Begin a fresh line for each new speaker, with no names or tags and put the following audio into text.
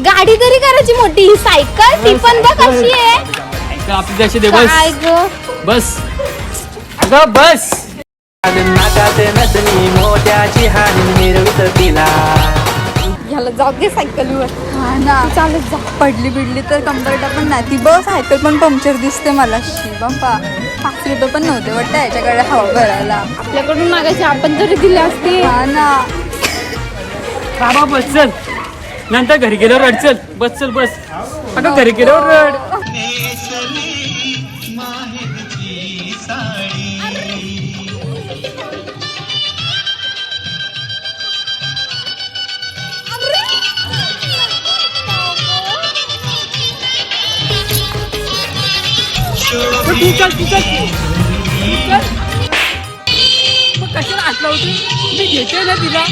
गाडी तरी करायची मोठी, सायकल ती पण बघ कशी आहे.
आपली जशी दे बस.
काय ग
बस अगं बस.
नाकाते नसनी मोत्याची हानी मिरवित तिला.
ह्याला जाऊ दे सायकलीवर.
हा ना,
चालत जा.
पडली बिडली तर कंबरटा पण नाही. ती बस सायकल पण पंक्चर दिसते मला. बाप्पा 5 रुपये पण नव्हते वाटतं याच्याकडे हवा भरायला.
आपल्याकडून मागायचे आपण तरी दिले असते.
हा ना.
बाबा बस चल, नंतर घरी गेल्यावर रड. चल बस, चल बस. अगं घरी गेल्यावर रड. तू चल. मग कशाला हात लावते, मी घेते ना तिला.